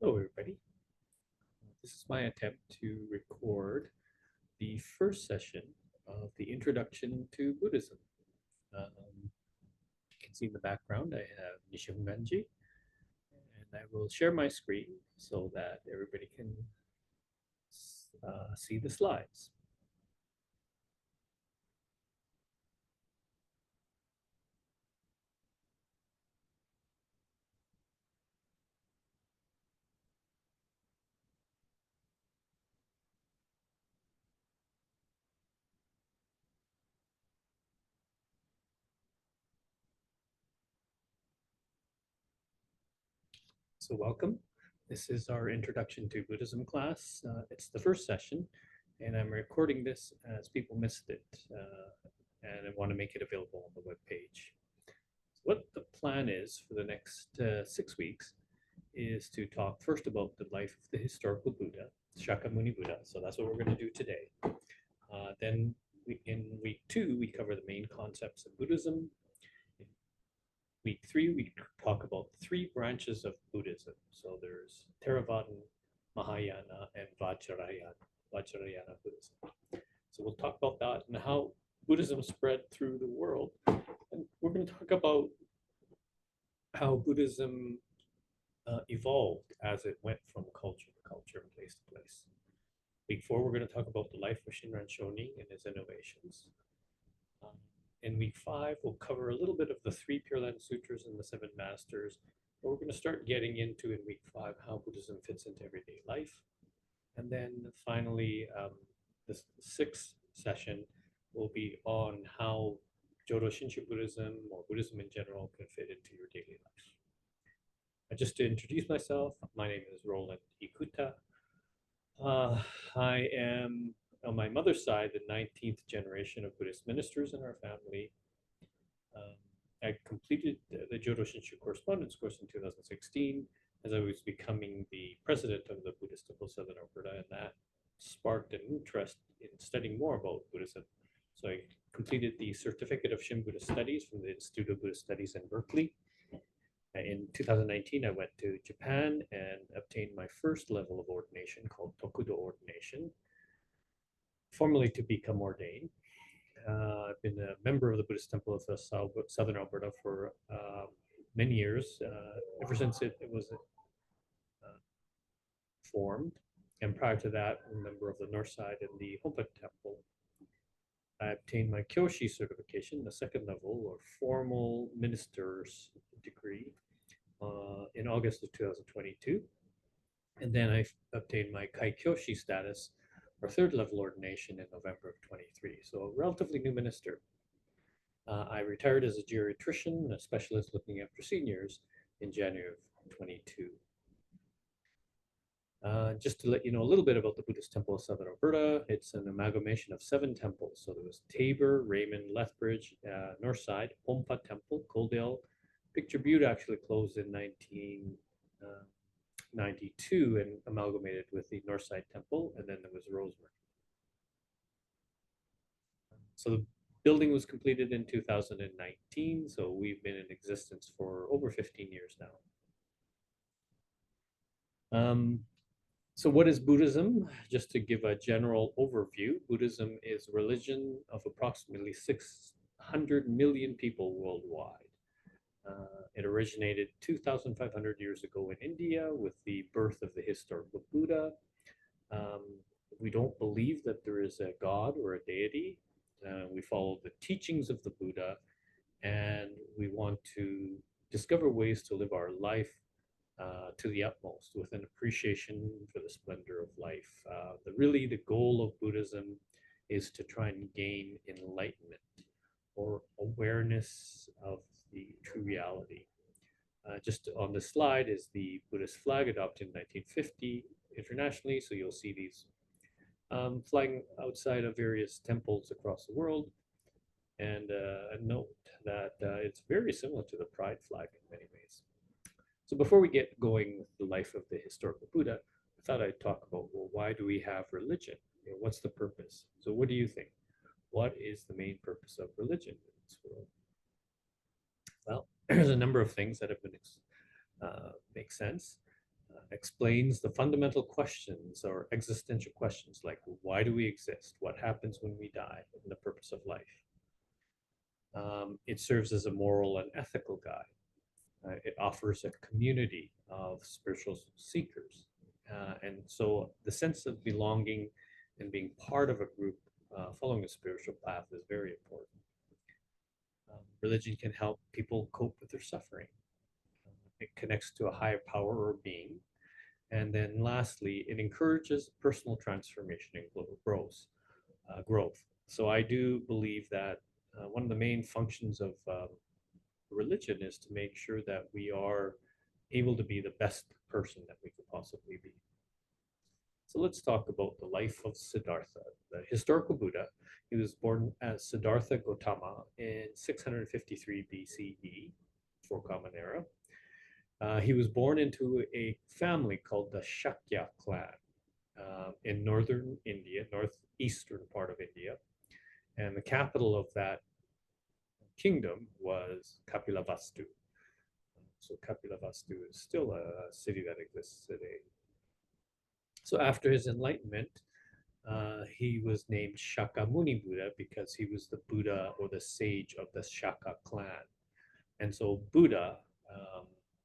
Hello, everybody. This is my attempt to record the first session of the Introduction to Buddhism. You can see in the background, I have Nishihunganji, and I will share my screen so that everybody can see the slides. So welcome. This is our Introduction to Buddhism class. It's the first session, and I'm recording this as people missed it, and I want to make it available on the webpage. What the plan is for the next 6 weeks is to talk first about the life of the historical Buddha, Shakyamuni Buddha. So that's what we're going to do today. Then in week 2, we cover the main concepts of Buddhism. In week 3, we talk about 3 branches of Buddhism. So there's Theravada, Mahayana, and Vajrayana Buddhism. So we'll talk about that and how Buddhism spread through the world. And we're going to talk about how Buddhism evolved as it went from culture to culture and place to place. Week 4, we're going to talk about the life of Shinran Shonin and his innovations. In week 5, we'll cover a little bit of the 3 Pure Land Sutras and the 7 Masters. But we're going to start getting into, in week 5, how Buddhism fits into everyday life. And then finally, the 6th session will be on how Jodo Shinshu Buddhism or Buddhism in general can fit into your daily life. Just to introduce myself, my name is Roland Ikuta. I am, on my mother's side, the 19th generation of Buddhist ministers in our family. I completed the Jodo Shinshu correspondence course in 2016 as I was becoming the president of the Buddhist Temple of Southern Alberta, and that sparked an interest in studying more about Buddhism. So I completed the Certificate of Shin Buddhist Studies from the Institute of Buddhist Studies in Berkeley. In 2019, I went to Japan and obtained my first level of ordination called Tokudo ordination, formally to become ordained. I've been a member of the Buddhist Temple of Southern Alberta for many years, ever since it was formed. And prior to that, a member of the North Side and the Honpa Temple. I obtained my Kyoshi certification, the 2nd level or formal minister's degree, in August of 2022. And then I obtained my Kai Kyoshi status, or 3rd level ordination, in November of 23. So a relatively new minister. I retired as a geriatrician, a specialist looking after seniors, in January of 22. Just to let you know a little bit about the Buddhist Temple of Southern Alberta, it's an amalgamation of 7 temples. So there was Tabor, Raymond, Lethbridge, Northside, Honpa Temple, Coaldale. Picture Butte actually closed in 1992 and amalgamated with the Northside Temple, and then there was Rosemary. So the building was completed in 2019, so we've been in existence for over 15 years now. So what is Buddhism? Just to give a general overview, Buddhism is a religion of approximately 600 million people worldwide. It originated 2,500 years ago in India with the birth of the historical Buddha. We don't believe that there is a God or a deity. We follow the teachings of the Buddha, and we want to discover ways to live our life to the utmost with an appreciation for the splendor of life. Really, the goal of Buddhism is to try and gain enlightenment or awareness of the true reality. Just on the slide is the Buddhist flag adopted in 1950 internationally. So you'll see these flying outside of various temples across the world. And note that it's very similar to the Pride flag in many ways. So before we get going with the life of the historical Buddha, I thought I'd talk about, well, why do we have religion? What's the purpose? So what do you think? What is the main purpose of religion in this world? Well, there's a number of things that have been make sense. explains the fundamental questions or existential questions like why do we exist, what happens when we die, and the purpose of life. It serves as a moral and ethical guide. It offers a community of spiritual seekers. And so the sense of belonging and being part of a group following a spiritual path is very important. Religion can help people cope with their suffering. It connects to a higher power or being. And then lastly, it encourages personal transformation and growth. So I do believe that one of the main functions of religion is to make sure that we are able to be the best person that we could possibly be. So let's talk about the life of Siddhartha, the historical Buddha. He was born as Siddhartha Gautama in 653 BCE, before Common Era. He was born into a family called the Shakya clan in northern India, northeastern part of India. And the capital of that kingdom was Kapilavastu. So Kapilavastu is still a city that exists today. So after his enlightenment, he was named Shakyamuni Buddha because he was the Buddha or the sage of the Shaka clan. And so Buddha,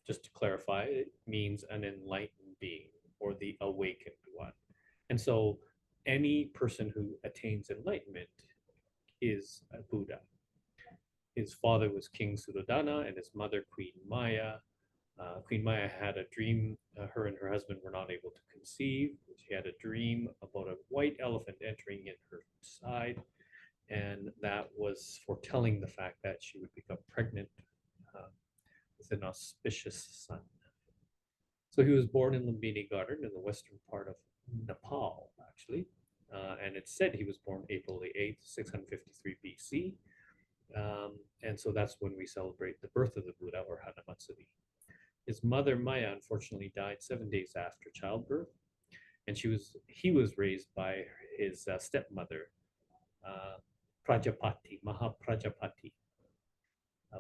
just to clarify, it means an enlightened being or the awakened one. And so any person who attains enlightenment is a Buddha. His father was King Suddhodana and his mother Queen Maya. Queen Maya had a dream. Her and her husband were not able to conceive. She had a dream about a white elephant entering in her side, and that was foretelling the fact that she would become pregnant with an auspicious son. So he was born in Lumbini Garden in the western part of Nepal, actually. And it's said he was born April the 8th, 653 BC. And so that's when we celebrate the birth of the Buddha, or Hanamatsuri. His mother, Maya, unfortunately died 7 days after childbirth. And he was raised by his stepmother, Prajapati, Mahaprajapati.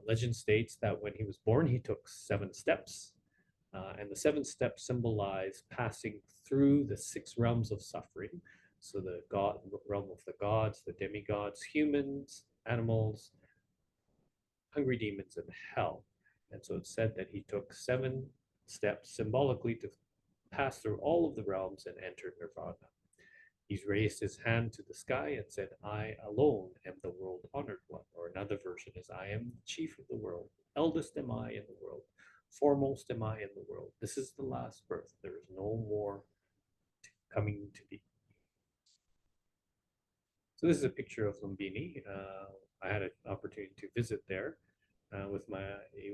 Legend states that when he was born, he took 7 steps. And the 7 steps symbolize passing through the 6 realms of suffering. So the realm of the gods, the demigods, humans, animals, hungry demons, and hell. And so it's said that he took 7 steps symbolically to pass through all of the realms and enter nirvana. He's raised his hand to the sky and said, I alone am the world honored one. Or another version is, I am the chief of the world. Eldest am I in the world. Foremost am I in the world. This is the last birth. There is no more coming to be. So this is a picture of Lumbini. I had an opportunity to visit there with my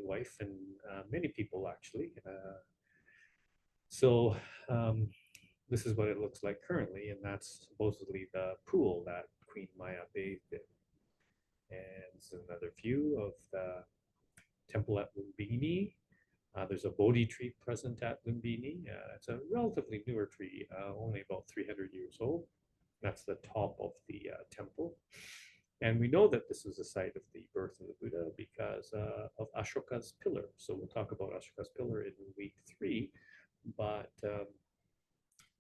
wife and many people actually. So this is what it looks like currently, and that's supposedly the pool that Queen Maya bathed in. And this is another view of the temple at Lumbini. There's a Bodhi tree present at Lumbini. It's a relatively newer tree, only about 300 years old. That's the top of the temple. And we know that this is the site of the birth of the Buddha because of Ashoka's pillar. So we'll talk about Ashoka's pillar in week 3. But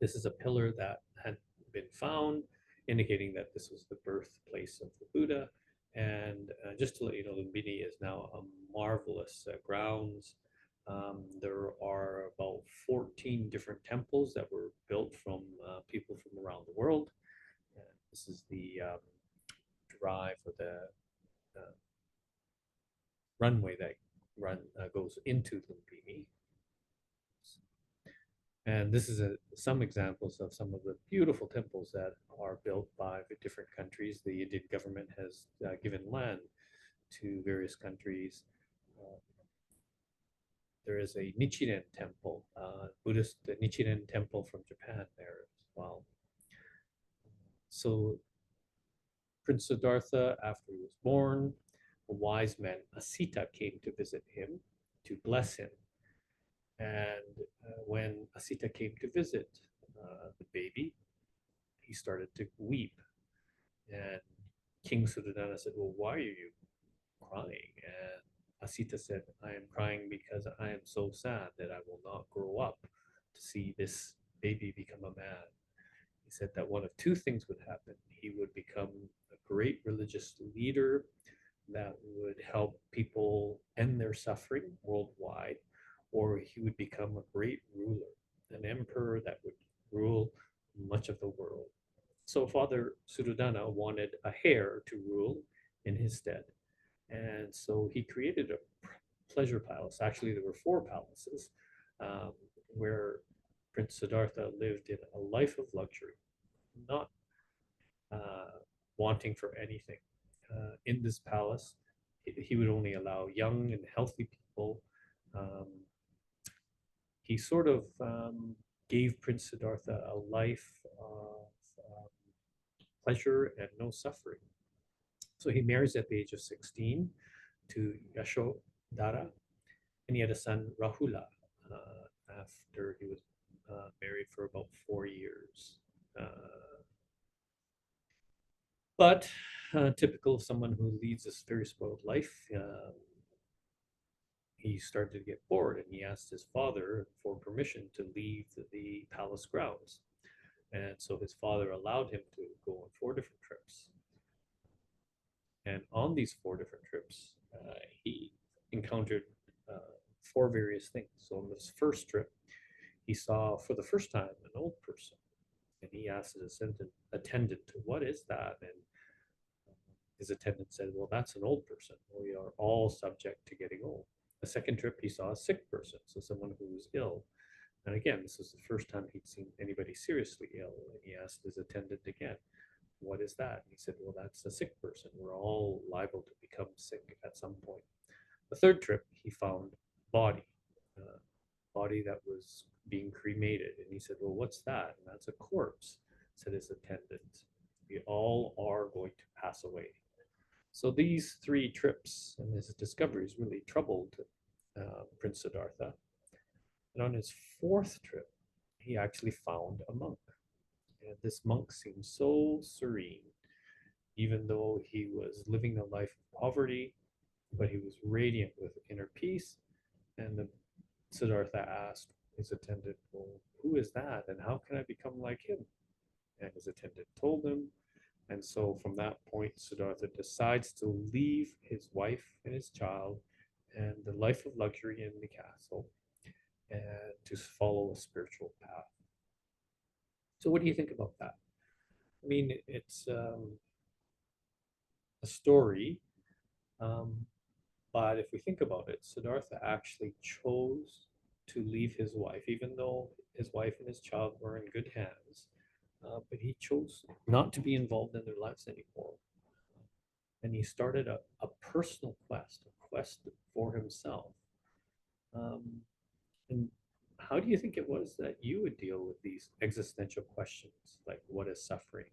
this is a pillar that had been found, indicating that this was the birthplace of the Buddha. And just to let you know, Lumbini is now a marvelous grounds. There are about 14 different temples that were built from people from around the world. This is the drive or the runway that goes into Lumbini. And this is some examples of some of the beautiful temples that are built by the different countries. The Indian government has given land to various countries. There is a Nichiren temple, Buddhist Nichiren temple from Japan there as well. So Prince Siddhartha, after he was born, a wise man, Asita, came to visit him to bless him. And when Asita came to visit the baby, he started to weep. And King Suddhodana said, well, why are you crying? And Asita said, I am crying because I am so sad that I will not grow up to see this baby become a man. He said that one of two things would happen. He would become a great religious leader that would help people end their suffering worldwide, or he would become a great ruler, an emperor that would rule much of the world. So Father Suddhodana wanted a hare to rule in his stead. And so he created a pleasure palace. Actually, there were four palaces um, where Prince Siddhartha lived in a life of luxury, not uh, wanting for anything. In this palace, he would only allow young and healthy people. Um, he sort of gave Prince Siddhartha a life of pleasure and no suffering. So he marries at the age of 16 to Yashodhara, and he had a son, Rahula, after he was married for about 4 years. But typical of someone who leads this very spoiled life, he started to get bored and he asked his father for permission to leave the palace grounds. And so his father allowed him to go on 4 different trips. And on these 4 different trips, he encountered 4 various things. So on this first trip, he saw for the first time an old person. And he asked his attendant, what is that? And his attendant said, well, that's an old person. We are all subject to getting old. The second trip, he saw a sick person, so someone who was ill. And again, this was the first time he'd seen anybody seriously ill. And he asked his attendant again, what is that? And he said, well, that's a sick person. We're all liable to become sick at some point. The third trip, he found body, body that was being cremated. And he said, well, what's that? And that's a corpse, said his attendant. We all are going to pass away. So these 3 trips and his discoveries really troubled Prince Siddhartha. And on his 4th trip, he actually found a monk. And this monk seemed so serene, even though he was living a life of poverty, but he was radiant with inner peace. And the Siddhartha asked his attendant, well, who is that? And how can I become like him? And his attendant told him. And so from that point, Siddhartha decides to leave his wife and his child and the life of luxury in the castle and to follow a spiritual path. So what do you think about that? I mean, it's a story, but if we think about it, Siddhartha actually chose to leave his wife, even though his wife and his child were in good hands. But he chose not to be involved in their lives anymore. And he started a personal quest, a quest for himself. And how do you think it was that you would deal with these existential questions, like what is suffering?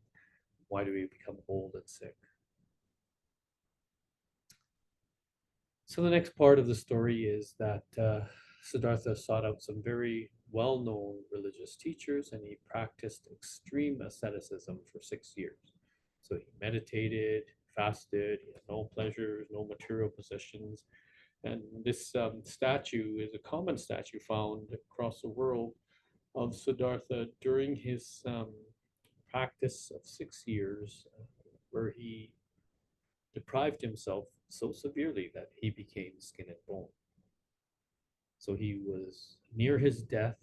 Why do we become old and sick? So the next part of the story is that Siddhartha sought out some very well-known religious teachers and he practiced extreme asceticism for 6 years. So he meditated, fasted, he had no pleasures, no material possessions. And this statue is a common statue found across the world of Siddhartha during his practice of 6 years, where he deprived himself so severely that he became skin and bone. So he was near his death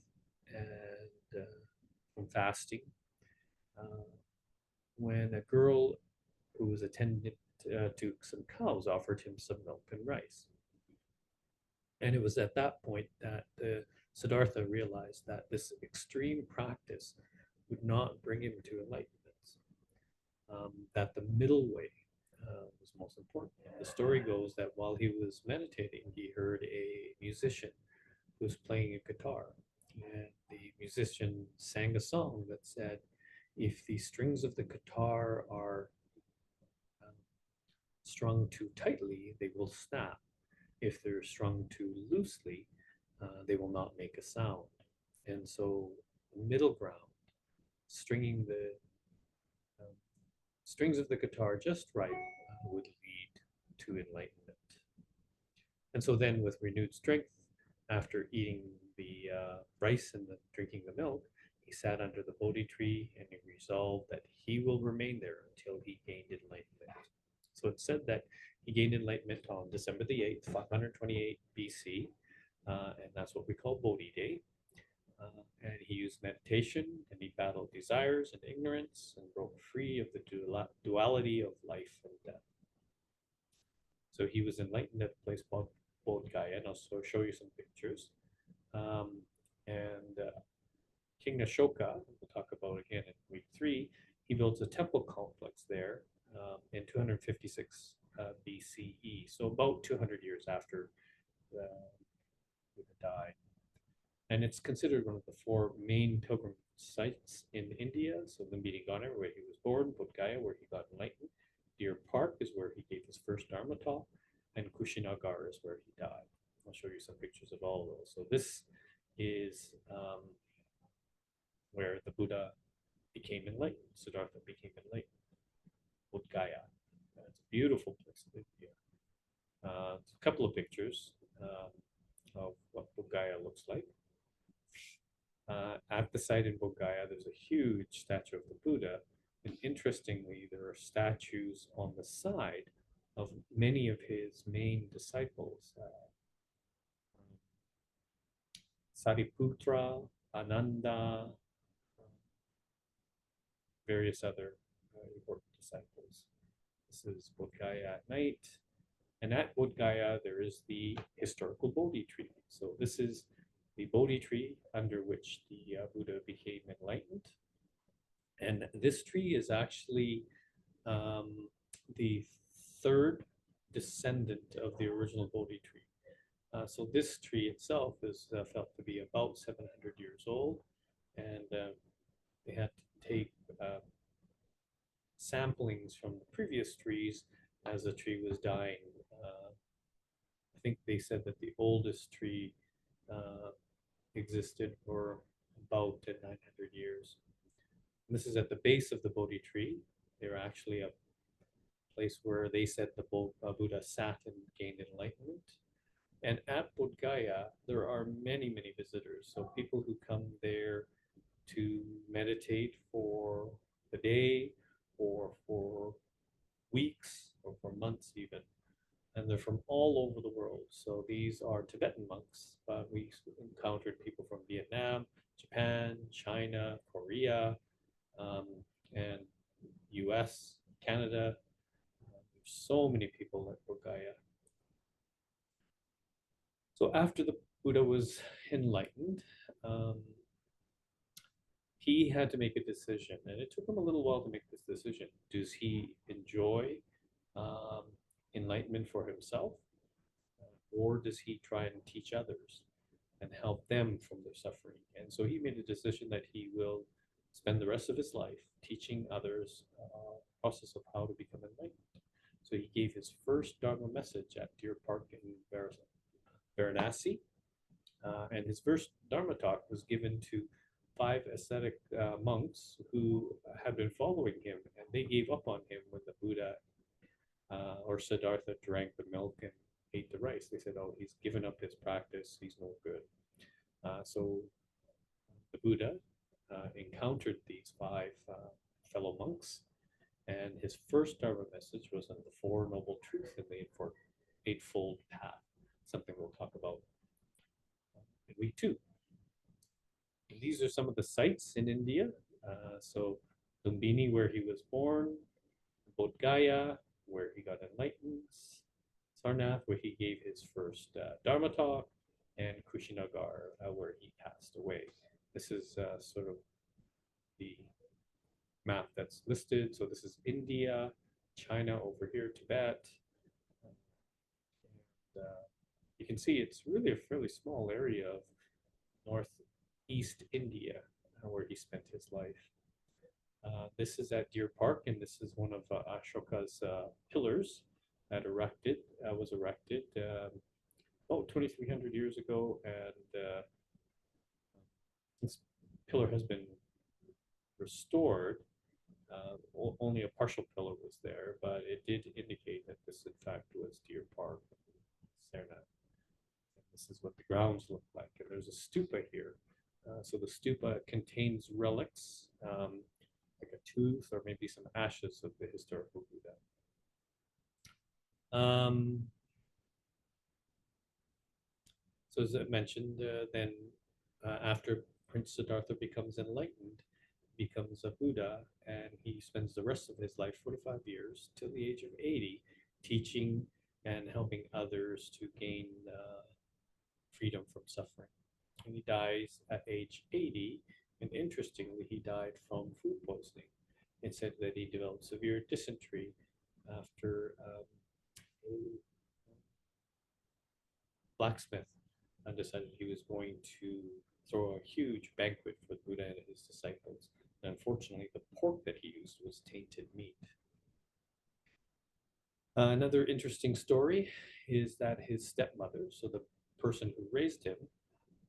and from fasting when a girl who was attendant to some cows offered him some milk and rice. And it was at that point that Siddhartha realized that this extreme practice would not bring him to enlightenment, that the middle way was most important. The story goes that while he was meditating, he heard a musician who was playing a guitar. And the musician sang a song that said, if the strings of the guitar are strung too tightly, they will snap. If they're strung too loosely, they will not make a sound. And so the middle ground, stringing the strings of the guitar just right would lead to enlightenment. And so then with renewed strength, after eating the rice and drinking the milk, he sat under the Bodhi tree and he resolved that he will remain there until he gained enlightenment. So it's said that he gained enlightenment on December the 8th, 528 BC, and that's what we call Bodhi Day. And he used meditation and he battled desires and ignorance and broke free of the duality of life and death. So he was enlightened at a place called Bodh Gaya, and I'll show you some pictures. And King Ashoka, we'll talk about again in week 3, he builds a temple complex there in 256 BCE, so about 200 years after the Buddha died. And it's considered one of the 4 main pilgrim sites in India. So Lumbini Ghana, where he was born, Bodh Gaya, where he got enlightened, Deer Park is where he gave his first Dharma talk, and Kushinagar is where he died. I'll show you some pictures of all of those. So this is where the Buddha became enlightened. Siddhartha became enlightened. Bodh Gaya. It's a beautiful place in India. A couple of pictures of what Bodh Gaya looks like. At the site in Bodh Gaya, there's a huge statue of the Buddha. And interestingly, there are statues on the side of many of his main disciples. Sariputra, Ananda, various other important disciples. This is Bodh Gaya at night. And at Bodh Gaya, there is the historical Bodhi tree. So this is the Bodhi tree under which the Buddha became enlightened. And this tree is actually the 3rd descendant of the original Bodhi tree. So this tree itself is felt to be about 700 years old, and they had to take samplings from the previous trees as the tree was dying. I think they said that the oldest tree existed for about 900 years. And this is at the base of the Bodhi tree. They're actually a place where they said the Buddha sat and gained enlightenment. And at Bodh Gaya, there are many, many visitors. So people who come there to meditate for the day or for weeks or for months even. And they're from all over the world. So these are Tibetan monks, but we encountered people from Vietnam, Japan, China, Korea, and US, Canada. There's so many people at Bodh Gaya. So after the Buddha was enlightened, he had to make a decision, and it took him a little while to make this decision. Does he enjoy enlightenment for himself, or does he try and teach others and help them from their suffering? And so he made a decision that he will spend the rest of his life teaching others the process of how to become enlightened. So he gave his first Dharma message at Deer Park in Varanasi, and his first Dharma talk was given to 5 ascetic monks who had been following him, and they gave up on him when the Buddha or Siddhartha drank the milk and ate the rice. They said, oh, he's given up his practice, he's no good. So the Buddha encountered these 5 fellow monks, and his first Dharma message was on the 4 Noble Truths and the Eightfold Path, something we'll talk about in week 2. And these are some of the sites in India. So Lumbini, where he was born, Bodh Gaya, where he got enlightened, Sarnath, where he gave his first Dharma talk, and Kushinagar, where he passed away. This is sort of the map that's listed. So this is India, China over here, Tibet. And, you can see it's really a fairly small area of northeast India where he spent his life. This is at Deer Park, and this is one of Ashoka's pillars that was erected about 2,300 years ago, and this pillar has been restored. Only a partial pillar was there, but it did indicate that this, in fact, was Deer Park, Sarnath. This is what the grounds look like. And there's a stupa here. So the stupa contains relics, like a tooth or maybe some ashes of the historical Buddha. So as I mentioned, then after Prince Siddhartha becomes enlightened, becomes a Buddha, and he spends the rest of his life, 45 years, till the age of 80, teaching and helping others to gain freedom from suffering. And he dies at age 80, and interestingly, he died from food poisoning. It said that he developed severe dysentery after a blacksmith decided he was going to throw a huge banquet for the Buddha and his disciples. And unfortunately, the pork that he used was tainted meat. Another interesting story is that his stepmother, so the person who raised him,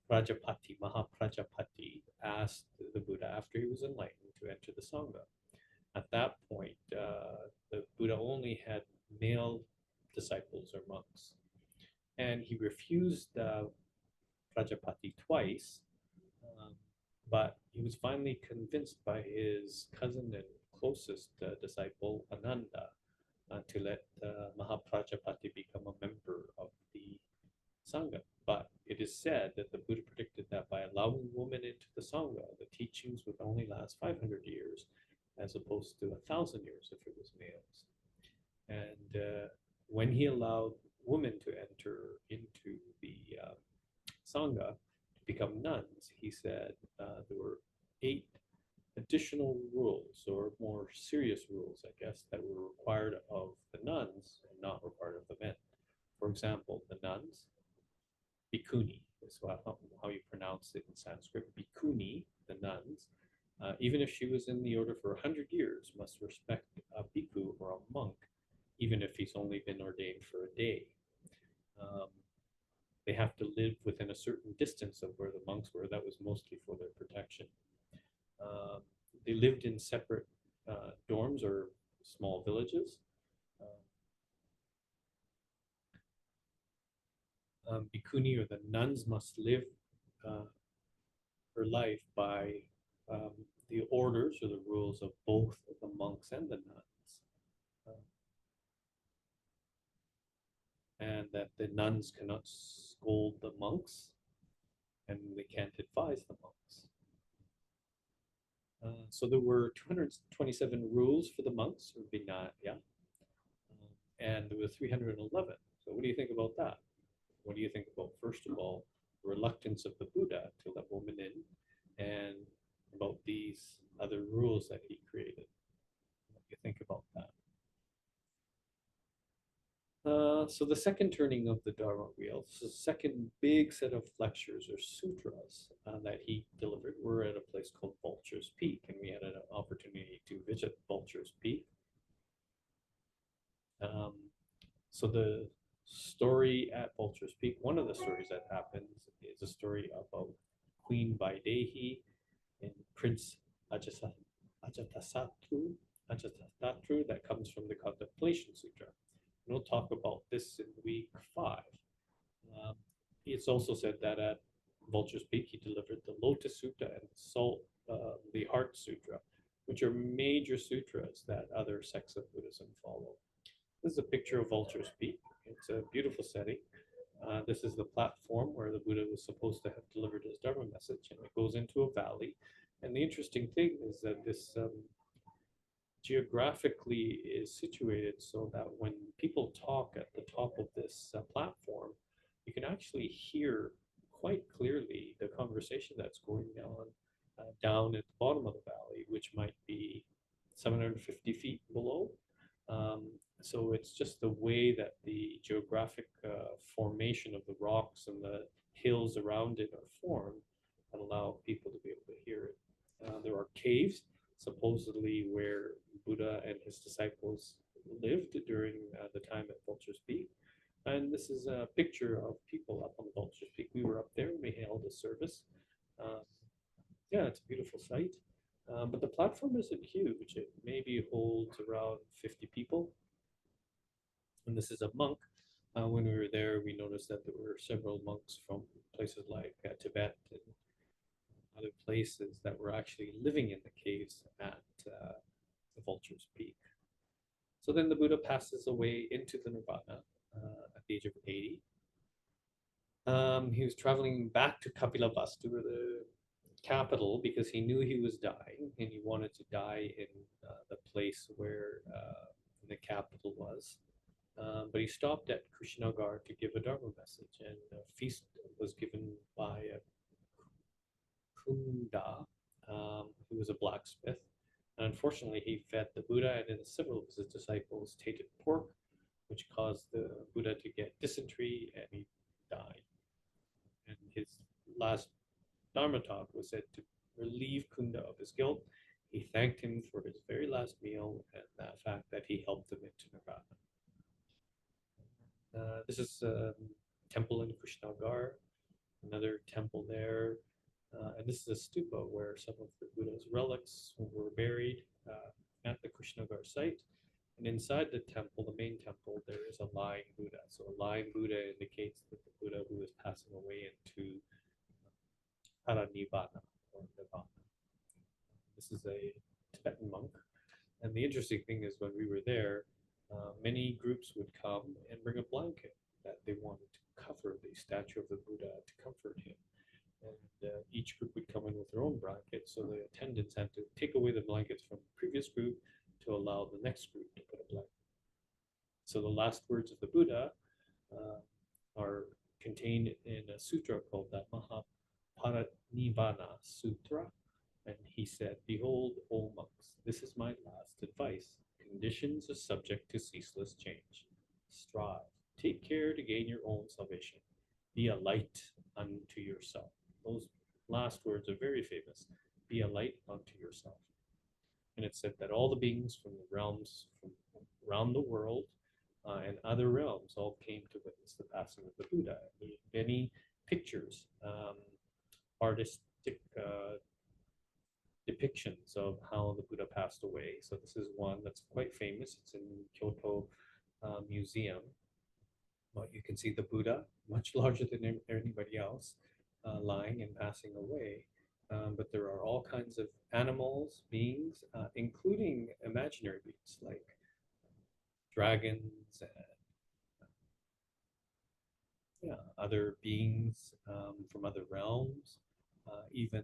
Prajapati, Mahaprajapati, asked the Buddha after he was enlightened to enter the Sangha. At that point, the Buddha only had male disciples or monks. And he refused Prajapati twice, but he was finally convinced by his cousin and closest disciple, Ananda, to let Mahaprajapati become a member of the Sangha. But it is said that the Buddha predicted that by allowing women into the Sangha, the teachings would only last 500 years, as opposed to 1,000 years if it was males. And when he allowed women to enter into the Sangha to become nuns, he said there were 8 additional rules, or more serious rules, I guess, that were required of the nuns and not required of the men. For example, the nuns, bhikkhuni is how you pronounce it in Sanskrit. Bhikkhuni, the nuns, even if she was in the order for 100 years, must respect a bhikkhu or a monk, even if he's only been ordained for a day. They have to live within a certain distance of where the monks were. That was mostly for their protection. They lived in separate dorms or small villages. Bhikkhuni, or the nuns, must live her life by the orders or the rules of both the monks and the nuns. And that the nuns cannot scold the monks, and they can't advise the monks. So there were 227 rules for the monks, or Vinaya, and there were 311. So what do you think about that? What do you think about, first of all, the reluctance of the Buddha to let women in, and about these other rules that he created? What do you think about that? So the second turning of the Dharma wheel, so the second big set of lectures or sutras that he delivered were at a place called Vulture's Peak, and we had an opportunity to visit Vulture's Peak. So the story at Vulture's Peak, one of the stories that happens is a story about Queen Vaidehi and Prince Ajatasattu that comes from the Contemplation Sutra. And we'll talk about this in week 5. It's also said that at Vulture's Peak, he delivered the Lotus Sutta and the Heart Sutra, which are major sutras that other sects of Buddhism follow. This is a picture of Vulture's Peak. It's a beautiful setting. This is the platform where the Buddha was supposed to have delivered his Dharma message, and it goes into a valley. And the interesting thing is that this geographically is situated so that when people talk at the top of this platform, you can actually hear quite clearly the conversation that's going on down at the bottom of the valley, which might be 750 feet below. So it's just the way that the geographic formation of the rocks and the hills around it are formed that allow people to be able to hear it. There are caves, supposedly where Buddha and his disciples lived during the time at Vulture's Peak. And this is a picture of people up on Vulture's Peak. We were up there and we held a service. Yeah, it's a beautiful sight. But the platform isn't huge. It maybe holds around 50 people. And this is a monk When we were there, we noticed that there were several monks from places like Tibet and other places that were actually living in the caves at the Vulture's Peak. So then the Buddha passes away into the Nirvana at the age of 80. He was traveling back to Kapilavastu, the capital, because he knew he was dying and he wanted to die in the place where the capital was. But he stopped at Kushinagar to give a Dharma message, and a feast was given by Kunda, who was a blacksmith. And unfortunately, he fed the Buddha and several of his disciples tainted pork, which caused the Buddha to get dysentery and he died. And his last Dharma talk was said to relieve Kunda of his guilt. He thanked him for his very last meal and the fact that he helped him into Nirvana. This is a temple in Kushinagar, another temple there. And this is a stupa where some of the Buddha's relics were buried at the Kushinagar site. And inside the temple, the main temple, there is a lying Buddha. So a lying Buddha indicates that the Buddha who is passing away into Paranibbana or Nirvana. This is a Tibetan monk. And the interesting thing is when we were there, many groups would come and bring a blanket that they wanted to cover the statue of the Buddha to comfort him. And each group would come in with their own blanket, so the attendants had to take away the blankets from the previous group to allow the next group to put a blanket. So the last words of the Buddha are contained in a sutra called the Mahaparinibbana Sutra. And he said, "Behold, O monks, this is my last advice. Conditions are subject to ceaseless change. Strive. Take care to gain your own salvation. Be a light unto yourself." Those last words are very famous. Be a light unto yourself. And it said that all the beings from the realms from around the world and other realms all came to witness the passing of the Buddha. There are many pictures, artistic depictions of how the Buddha passed away. So this is one that's quite famous. It's in Kyoto Museum. Well, you can see the Buddha, much larger than anybody else, lying and passing away. But there are all kinds of animals, beings, including imaginary beings like dragons and other beings from other realms, even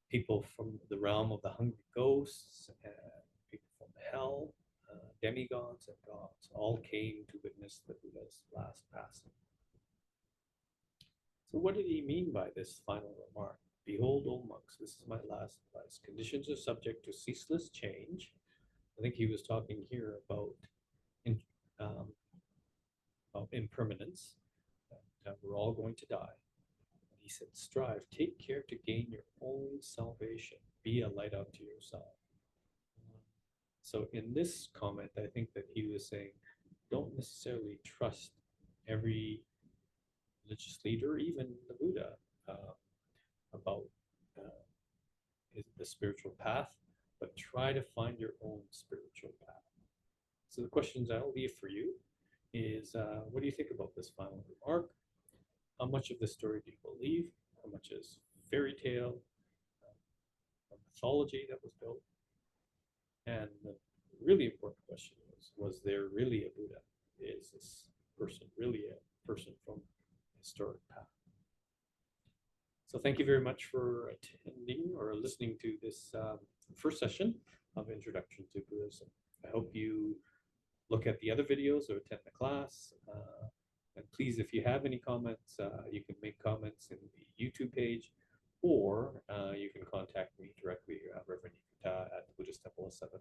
people from the realm of the hungry ghosts, and people from hell, demigods and gods, all came to witness the Buddha's last passing. So what did he mean by this final remark? Behold, O monks, this is my last advice. Conditions are subject to ceaseless change. I think he was talking here about impermanence, that we're all going to die. And he said, strive, take care to gain your own salvation. Be a light unto yourself. So in this comment, I think that he was saying, don't necessarily trust every religious leader, even the Buddha, about the spiritual path, but try to find your own spiritual path. So the questions I'll leave for you is, what do you think about this final remark? How much of the story do you believe? How much is fairy tale, mythology that was built? And the really important question was there really a Buddha? Is this person really a person from a historic path? So thank you very much for attending or listening to this first session of Introduction to Buddhism. I hope you look at the other videos or attend the class. And please, if you have any comments, you can make comments in the YouTube page, or you can contact me directly, Reverend Yuta at Buddhist Temple 70.